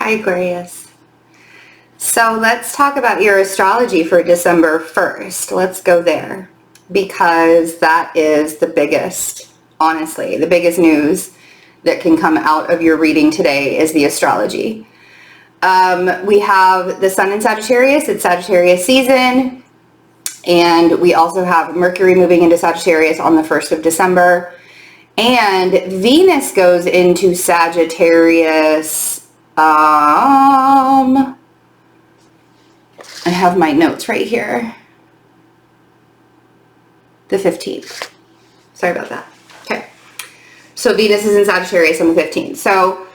Hi, Aquarius. So let's talk about your astrology for December 1st. Let's go there because that is the biggest, honestly, the biggest news that can come out of your reading today is the astrology. We have the sun in Sagittarius. It's Sagittarius season. And we also have Mercury moving into Sagittarius on the 1st of December. And Venus goes into Sagittarius. I have my notes right here. The 15th. Sorry about that. Okay. So Venus is in Sagittarius on the 15th. So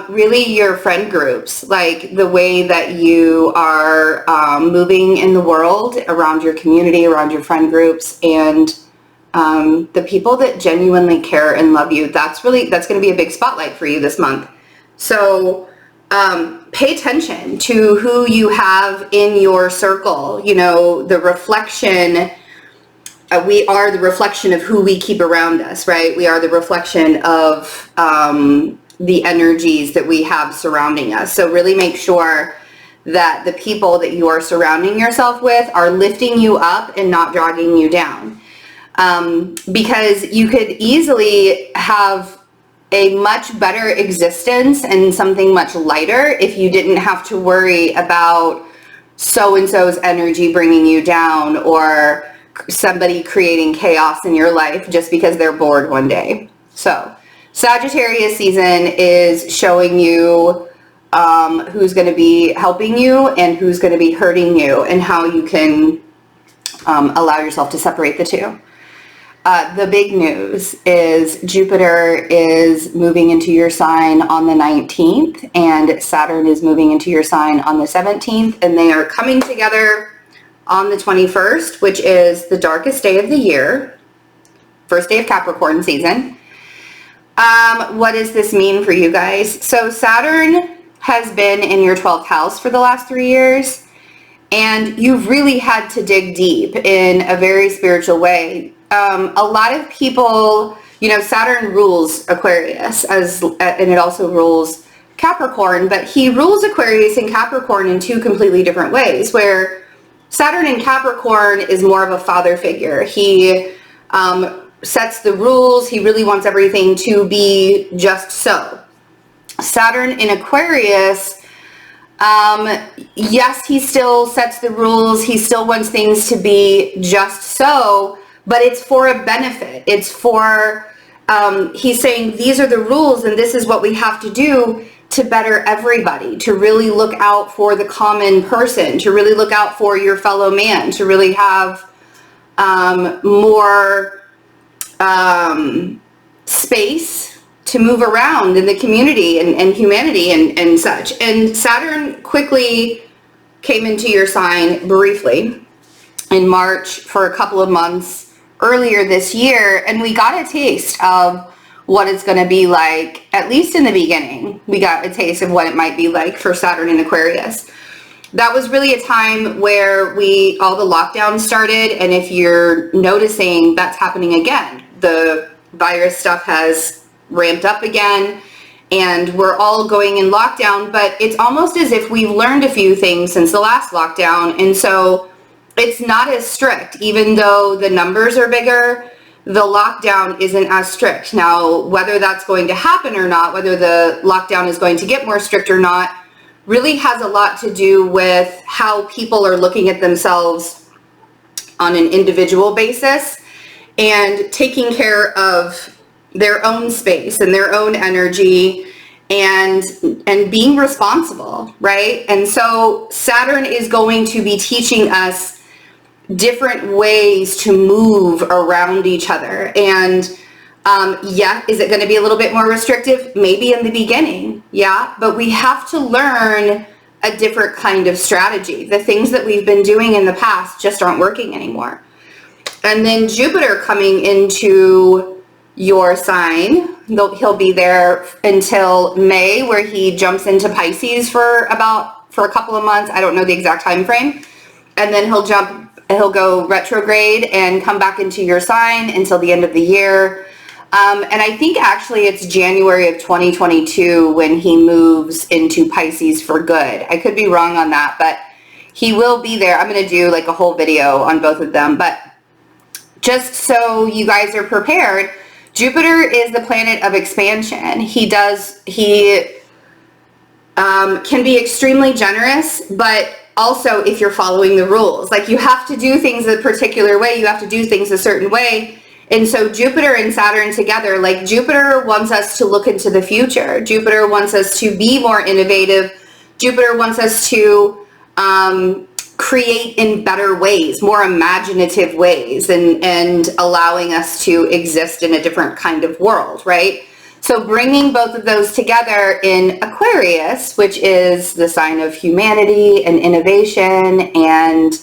really your friend groups, like the way that you are moving in the world around your community, around your friend groups, and the people that genuinely care and love you, that's going to be a big spotlight for you this month. So pay attention to who you have in your circle. You know, the reflection, we are the reflection of who we keep around us, right? We are the reflection of the energies that we have surrounding us. So really make sure that the people that you are surrounding yourself with are lifting you up and not dragging you down. Because you could easily have a much better existence and something much lighter if you didn't have to worry about so-and-so's energy bringing you down or somebody creating chaos in your life just because they're bored one day. So Sagittarius season is showing you who's going to be helping you and who's going to be hurting you and how you can allow yourself to separate the two. The big news is Jupiter is moving into your sign on the 19th and Saturn is moving into your sign on the 17th, and they are coming together on the 21st, which is the darkest day of the year, first day of Capricorn season. What does this mean for you guys? So Saturn has been in your 12th house for the last 3 years, and you've really had to dig deep in a very spiritual way. A lot of people, you know, Saturn rules Aquarius and it also rules Capricorn, but he rules Aquarius and Capricorn in two completely different ways, where Saturn in Capricorn is more of a father figure. He sets the rules. He really wants everything to be just so. Saturn in Aquarius, yes, he still sets the rules. He still wants things to be just so, but it's for a benefit. It's for, he's saying these are the rules and this is what we have to do to better everybody, to really look out for the common person, to really look out for your fellow man, to really have more space to move around in the community and humanity and such. And Saturn quickly came into your sign briefly in March for a couple of months earlier this year, and we got a taste of what it's going to be like, at least in the beginning. We got a taste of what it might be like for Saturn in Aquarius. That was really a time where all the lockdowns started, and if you're noticing, that's happening again. The virus stuff has ramped up again, and we're all going in lockdown, but it's almost as if we've learned a few things since the last lockdown, and so it's not as strict. Even though the numbers are bigger, the lockdown isn't as strict. Now, whether that's going to happen or not, whether the lockdown is going to get more strict or not, really has a lot to do with how people are looking at themselves on an individual basis and taking care of their own space and their own energy and being responsible, right? And so Saturn is going to be teaching us different ways to move around each other. And yeah, is it going to be a little bit more restrictive? Maybe in the beginning, yeah, but we have to learn a different kind of strategy. The things that we've been doing in the past just aren't working anymore. And then Jupiter coming into your sign, he'll be there until May, where he jumps into Pisces for a couple of months. I don't know the exact time frame. And then he'll go retrograde and come back into your sign until the end of the year. And I think actually it's January of 2022 when he moves into Pisces for good. I could be wrong on that, but he will be there. I'm going to do like a whole video on both of them, but just so you guys are prepared, Jupiter is the planet of expansion. He can be extremely generous, but also if you're following the rules, like you have to do things a particular way, you have to do things a certain way. And so Jupiter and Saturn together, like Jupiter wants us to look into the future. Jupiter wants us to be more innovative. Jupiter wants us to create in better ways, more imaginative ways, and allowing us to exist in a different kind of world, right? So bringing both of those together in Aquarius, which is the sign of humanity and innovation and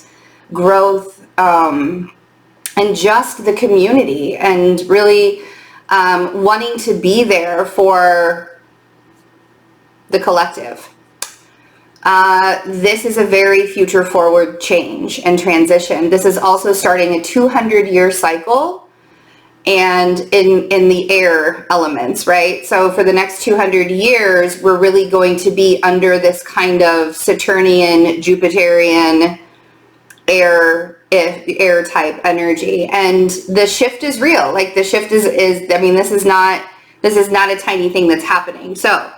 growth, and just the community, and really wanting to be there for the collective. This is a very future forward change and transition. This is also starting a 200-year cycle, and in the air elements, right? So for the next 200 years, we're really going to be under this kind of Saturnian, Jupiterian air type energy, and the shift is real. Like the shift is I mean, this is not a tiny thing that's happening. So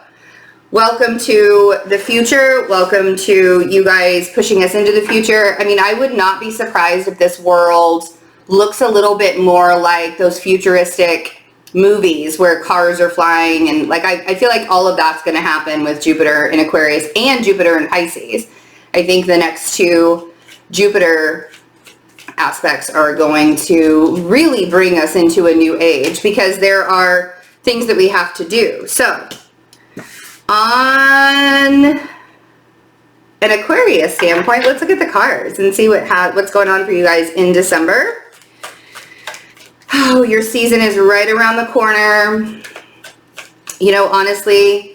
welcome to the future. Welcome to you guys pushing us into the future. I mean, I would not be surprised if this world looks a little bit more like those futuristic movies where cars are flying, and like I feel like all of that's going to happen with Jupiter in Aquarius and Jupiter in Pisces. I think the next two Jupiter aspects are going to really bring us into a new age, because there are things that we have to do. So on an Aquarius standpoint, let's look at the cards and see what's going on for you guys in December. Oh, your season is right around the corner. You know, honestly,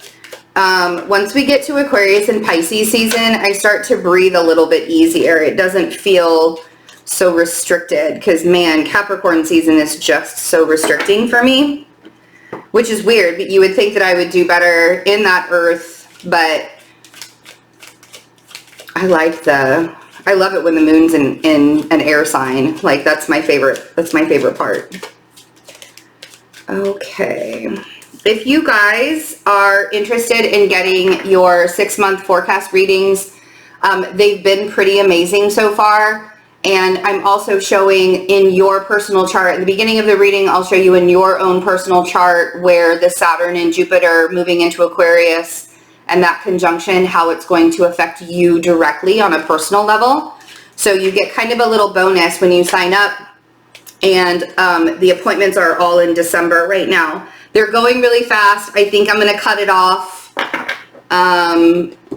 once we get to Aquarius and Pisces season, I start to breathe a little bit easier. It doesn't feel so restricted, because man, Capricorn season is just so restricting for me, which is weird. But you would think that I would do better in that earth, but I love it when the moon's in an air sign. Like that's my favorite part. Okay. If you guys are interested in getting your 6-month forecast readings, they've been pretty amazing so far. And I'm also showing in your personal chart, at the beginning of the reading, I'll show you in your own personal chart where the Saturn and Jupiter moving into Aquarius and that conjunction, how it's going to affect you directly on a personal level. So you get kind of a little bonus when you sign up, and the appointments are all in December right now. They're going really fast. I think I'm going to cut it off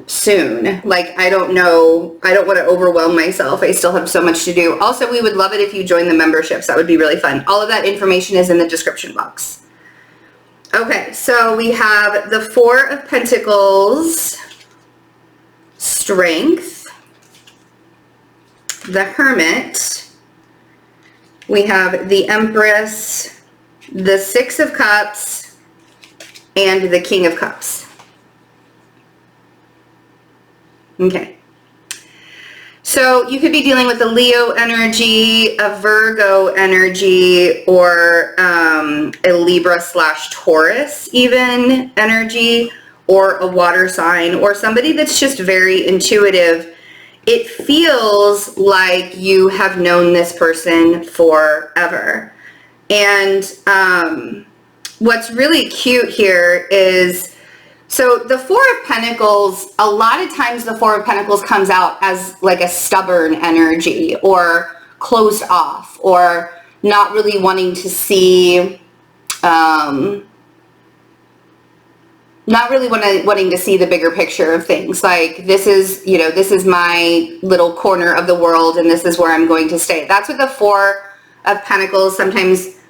soon. Like, I don't know. I don't want to overwhelm myself. I still have so much to do. Also, we would love it if you join the memberships. That would be really fun. All of that information is in the description box. Okay, so we have the Four of Pentacles, Strength, the Hermit, we have the Empress, the Six of Cups, and the King of Cups. Okay. So you could be dealing with a Leo energy, a Virgo energy, or a Libra/Taurus even energy, or a water sign, or somebody that's just very intuitive. It feels like you have known this person forever. And what's really cute here is, so the Four of Pentacles, a lot of times the Four of Pentacles comes out as like a stubborn energy, or closed off, or not really wanting to see, not really wanting to see the bigger picture of things. Like, this is, you know, this is my little corner of the world, and this is where I'm going to stay. That's what the Four of Pentacles sometimes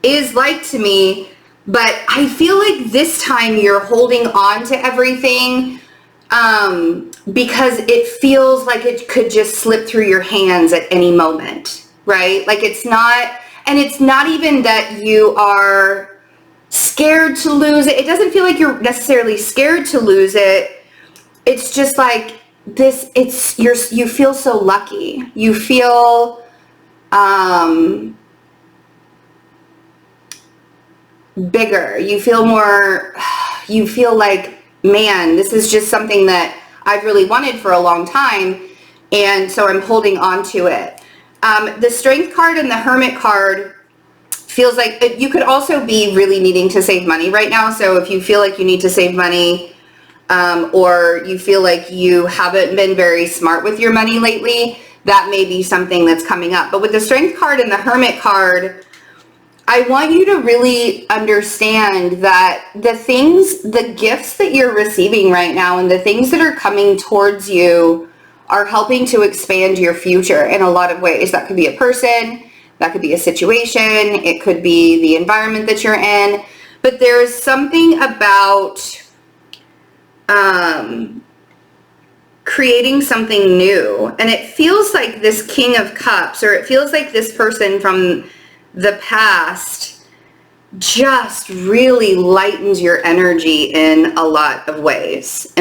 is like to me. But I feel like this time you're holding on to everything because it feels like it could just slip through your hands at any moment, right? Like, it's not, and it's not even that you are scared to lose it. It doesn't feel like you're necessarily scared to lose it. It's just like this, you feel so lucky. You feel, bigger. You feel more, you feel like, man, this is just something that I've really wanted for a long time. And so I'm holding on to it. The Strength card and the Hermit card feels like you could also be really needing to save money right now. So if you feel like you need to save money, or you feel like you haven't been very smart with your money lately, that may be something that's coming up. But with the Strength card and the Hermit card, I want you to really understand that the gifts that you're receiving right now and the things that are coming towards you are helping to expand your future in a lot of ways. That could be a person, that could be a situation, it could be the environment that you're in, but there's something about creating something new. And it feels like this King of Cups, or it feels like this person from the past just really lightens your energy in a lot of ways,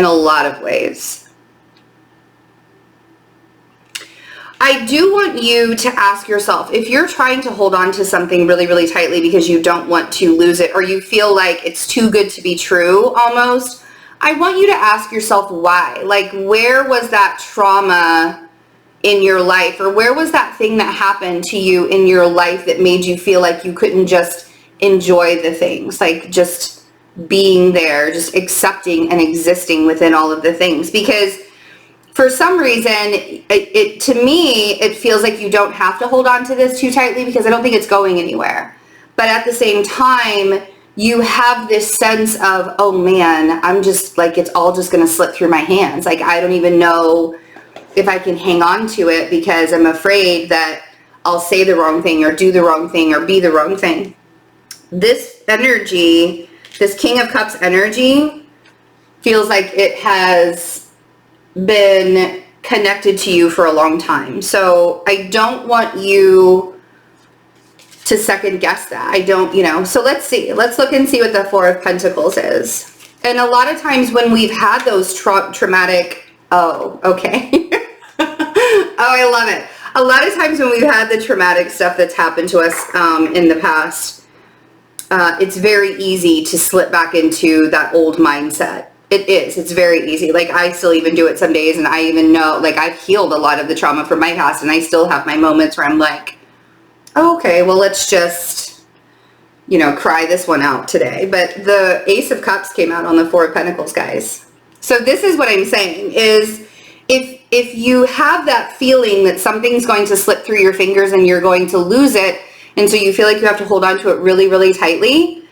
I do want you to ask yourself, if you're trying to hold on to something really, really tightly because you don't want to lose it, or you feel like it's too good to be true almost, I want you to ask yourself why. Like, where was that trauma in your life, or where was that thing that happened to you in your life that made you feel like you couldn't just enjoy the things, like just being there, just accepting and existing within all of the things? Because for some reason, to me, it feels like you don't have to hold on to this too tightly, because I don't think it's going anywhere. But at the same time, you have this sense of, oh man, I'm just like, it's all just going to slip through my hands. Like, I don't even know if I can hang on to it, because I'm afraid that I'll say the wrong thing or do the wrong thing or be the wrong thing. This energy, this King of Cups energy, feels like it has been connected to you for a long time. So I don't want you to second guess that. I don't, so let's look and see what the Four of Pentacles is. And a lot of times when we've had those traumatic, oh, okay. Oh, I love it. A lot of times when we've had the traumatic stuff that's happened to us in the past, it's very easy to slip back into that old mindset. It is. It's very easy. Like, I still even do it some days, and I even know, like, I've healed a lot of the trauma from my past, and I still have my moments where I'm like, oh, okay, well, let's just, cry this one out today. But the Ace of Cups came out on the Four of Pentacles, guys. So this is what I'm saying is, if you have that feeling that something's going to slip through your fingers and you're going to lose it, and so you feel like you have to hold on to it really, really tightly,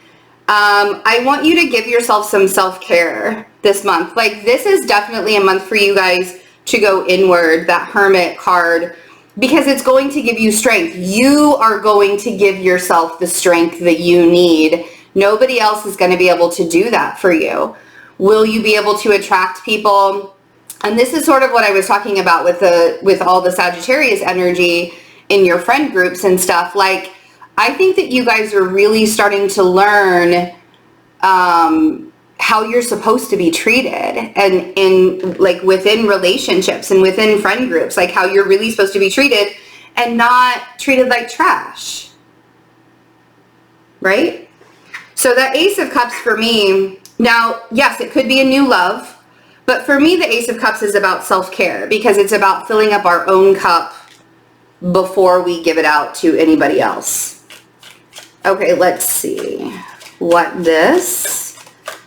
I want you to give yourself some self-care this month. Like, this is definitely a month for you guys to go inward, that Hermit card, because it's going to give you strength. You are going to give yourself the strength that you need. Nobody else is going to be able to do that for you. Will you be able to attract people? And this is sort of what I was talking about with all the Sagittarius energy in your friend groups and stuff. Like, I think that you guys are really starting to learn how you're supposed to be treated, and in like within relationships and within friend groups, like how you're really supposed to be treated and not treated like trash, right? So that Ace of Cups for me, now, yes, it could be a new love, but for me, the Ace of Cups is about self-care, because it's about filling up our own cup before we give it out to anybody else. Okay, let's see what this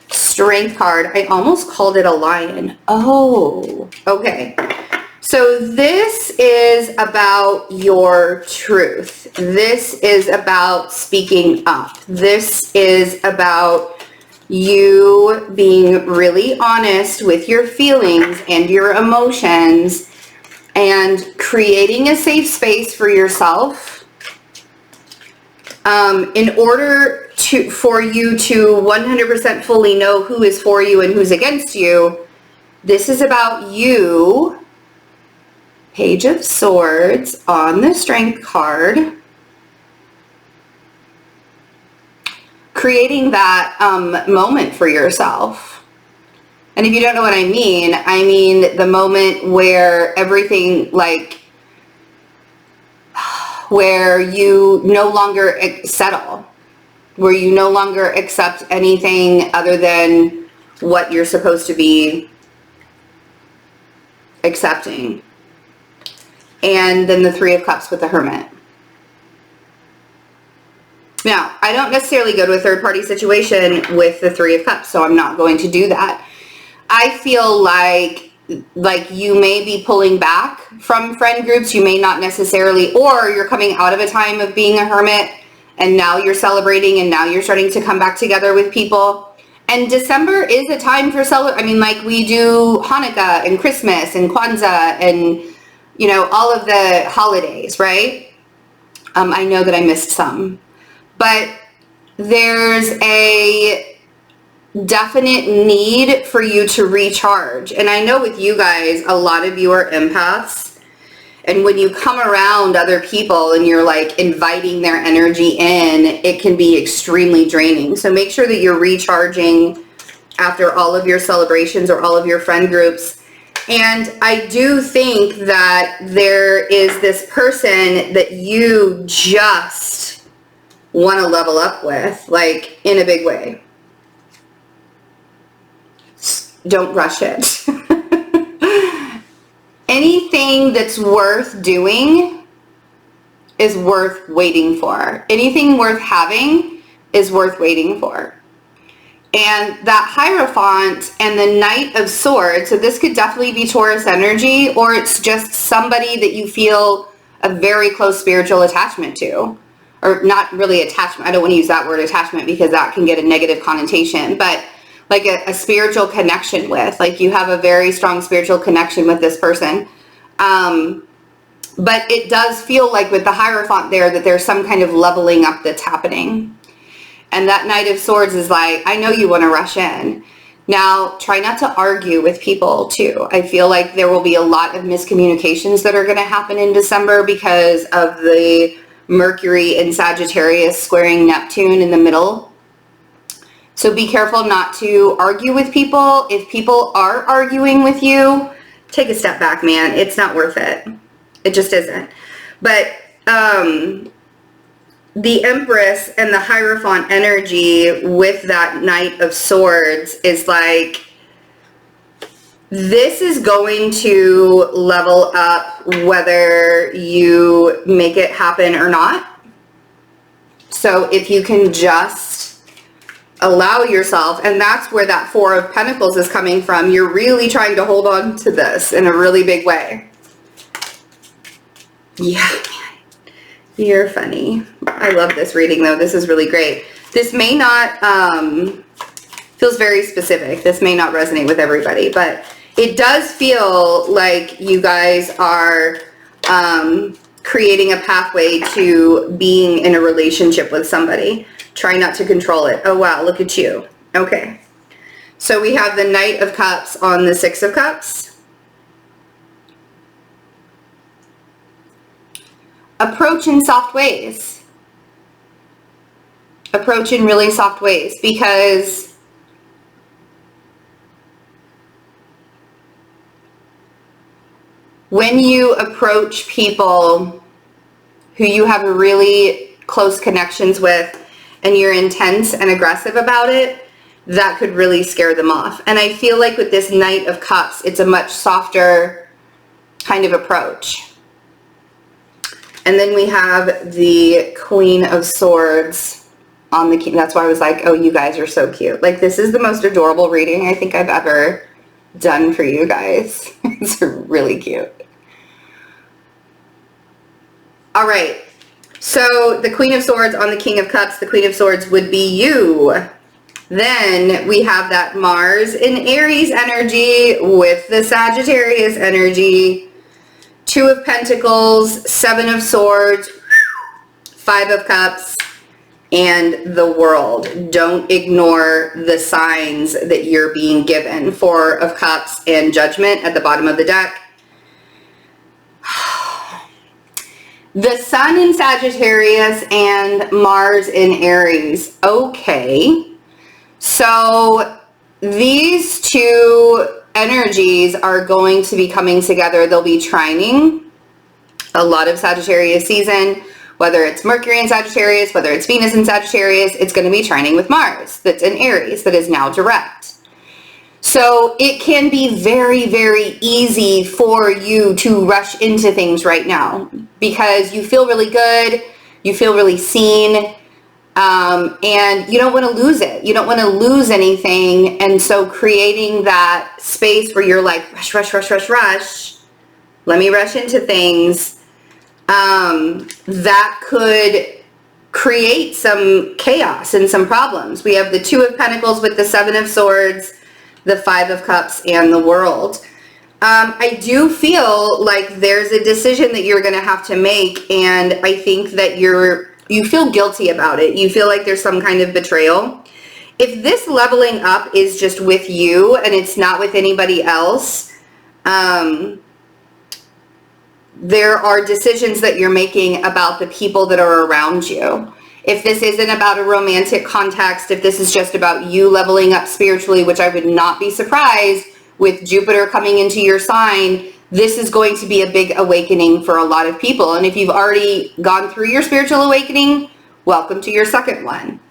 Strength card, I almost called it a lion. Oh, okay. So this is about your truth. This is about speaking up. This is about you being really honest with your feelings and your emotions, and creating a safe space for yourself in order for you to 100% fully know who is for you and who's against you. This is about you. Page of Swords on the Strength card. creating that moment for yourself. And if you don't know what I mean the moment where everything, like, where you no longer settle, where you no longer accept anything other than what you're supposed to be accepting. And then the Three of Cups with the Hermit. Now, I don't necessarily go to a third-party situation with the Three of Cups, so I'm not going to do that. I feel like you may be pulling back from friend groups. You may not necessarily, or you're coming out of a time of being a hermit, and now you're celebrating, and now you're starting to come back together with people. And December is a time for like we do Hanukkah and Christmas and Kwanzaa and, you know, all of the holidays, right? I know that I missed some. But there's a definite need for you to recharge. And I know with you guys, a lot of you are empaths. And when you come around other people and you're like inviting their energy in, it can be extremely draining. So make sure that you're recharging after all of your celebrations or all of your friend groups. And I do think that there is this person that you just want to level up with, like, in a big way. Don't rush it. Anything that's worth doing is worth waiting for. Anything worth having is worth waiting for. And that Hierophant and the Knight of Swords, so this could definitely be Taurus energy, or it's just somebody that you feel a very close spiritual attachment to. Or not really attachment. I don't want to use that word attachment because that can get a negative connotation, but like a spiritual connection with, like you have a very strong spiritual connection with this person. But it does feel like with the Hierophant there that there's some kind of leveling up that's happening. And that Knight of Swords is like, I know you want to rush in. Now, try not to argue with people too. I feel like there will be a lot of miscommunications that are going to happen in December because of the Mercury in Sagittarius squaring Neptune in the middle. So be careful not to argue with people. If people are arguing with you, take a step back, man. It's not worth it. It just isn't. But the Empress and the Hierophant energy with that Knight of Swords is like, this is going to level up whether you make it happen or not. So if you can just allow yourself, and that's where that Four of Pentacles is coming from. You're really trying to hold on to this in a really big way. Yeah, man. You're funny. I love this reading though. This is really great. This may not, feels very specific. This may not resonate with everybody, but it does feel like you guys are creating a pathway to being in a relationship with somebody. Try not to control it. Oh, wow. Look at you. Okay. So we have the Knight of Cups on the Six of Cups. Approach in soft ways. Approach in really soft ways, because when you approach people who you have really close connections with and you're intense and aggressive about it, that could really scare them off. And I feel like with this Knight of Cups, it's a much softer kind of approach. And then we have the Queen of Swords on the King. That's why I was like, oh, you guys are so cute. Like, this is the most adorable reading I think I've ever done for you guys. It's really cute. All right. So the Queen of Swords on the King of Cups, the Queen of Swords would be you. Then we have that Mars in Aries energy with the Sagittarius energy. Two of Pentacles, Seven of Swords, Five of Cups, and the World. Don't ignore the signs that you're being given. Four of Cups and Judgment at the bottom of the deck. The Sun in Sagittarius and Mars in Aries. Okay. So these two energies are going to be coming together. They'll be trining a lot of Sagittarius season, whether it's Mercury in Sagittarius, whether it's Venus in Sagittarius, it's going to be trining with Mars that's in Aries, that is now direct. So it can be very, very easy for you to rush into things right now because you feel really good, you feel really seen, and you don't want to lose it. You don't want to lose anything. And so creating that space where you're like, rush, rush, rush, rush, rush, let me rush into things, that could create some chaos and some problems. We have the Two of Pentacles with the Seven of Swords, the Five of Cups, and the World. I do feel like there's a decision that you're going to have to make, and I think that you feel guilty about it. You feel like there's some kind of betrayal. If this leveling up is just with you and it's not with anybody else, there are decisions that you're making about the people that are around you. If this isn't about a romantic context, if this is just about you leveling up spiritually, which I would not be surprised with Jupiter coming into your sign, this is going to be a big awakening for a lot of people. And if you've already gone through your spiritual awakening, welcome to your second one.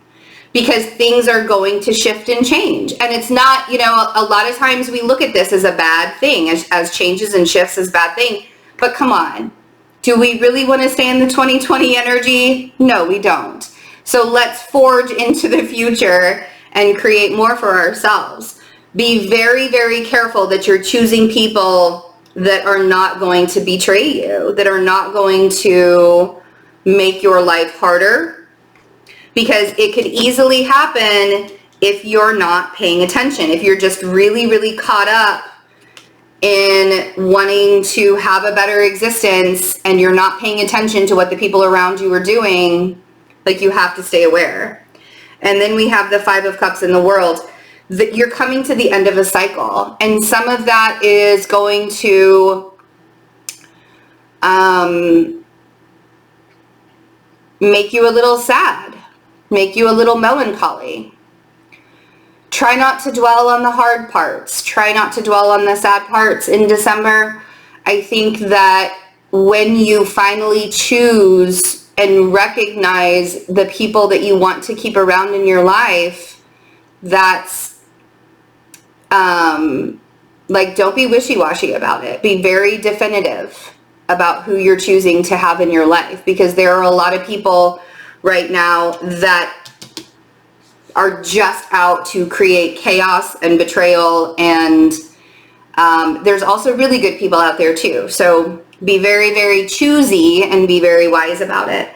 Because things are going to shift and change. And it's not, you know, a lot of times we look at this as a bad thing, as changes and shifts as bad thing. But come on, do we really want to stay in the 2020 energy? No, we don't. So let's forge into the future and create more for ourselves. Be very, very careful that you're choosing people that are not going to betray you, that are not going to make your life harder, because it could easily happen if you're not paying attention, if you're just really, really caught up in wanting to have a better existence and you're not paying attention to what the people around you are doing. Like, you have to stay aware. And then we have the Five of Cups in the World. That you're coming to the end of a cycle, and some of that is going to make you a little sad, make you a little melancholy. Try not to dwell on the hard parts. Try not to dwell on the sad parts in December. I think that when you finally choose and recognize the people that you want to keep around in your life, that's like, don't be wishy-washy about it. Be very definitive about who you're choosing to have in your life, because there are a lot of people right now that are just out to create chaos and betrayal, and there's also really good people out there too. So be very, very choosy and be very wise about it.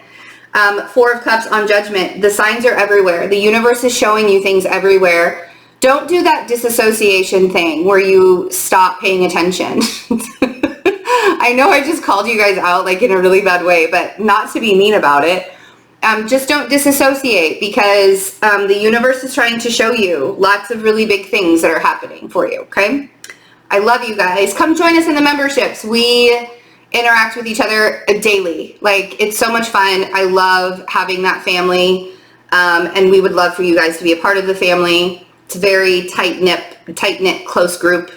Four of Cups on Judgment. The signs are everywhere. The universe is showing you things everywhere. Don't do that disassociation thing where you stop paying attention. I know I just called you guys out like in a really bad way, but not to be mean about it. Just don't disassociate, because the universe is trying to show you lots of really big things that are happening for you, okay? I love you guys. Come join us in the memberships. We interact with each other daily. Like, it's so much fun. I love having that family, and we would love for you guys to be a part of the family. It's a very tight-knit, close group.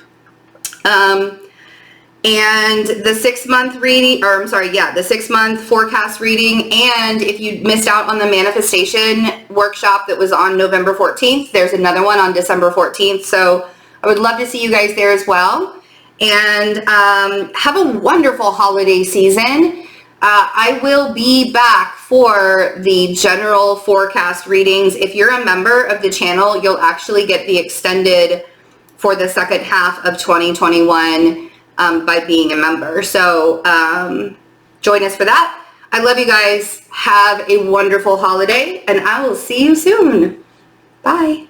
And the 6 month reading, or I'm sorry, yeah, the 6 month forecast reading. And if you missed out on the manifestation workshop that was on November 14th, there's another one on December 14th. So I would love to see you guys there as well. And have a wonderful holiday season. I will be back for the general forecast readings. If you're a member of the channel, you'll actually get the extended for the second half of 2021 by being a member. So join us for that. I love you guys. Have a wonderful holiday, and I will see you soon. Bye.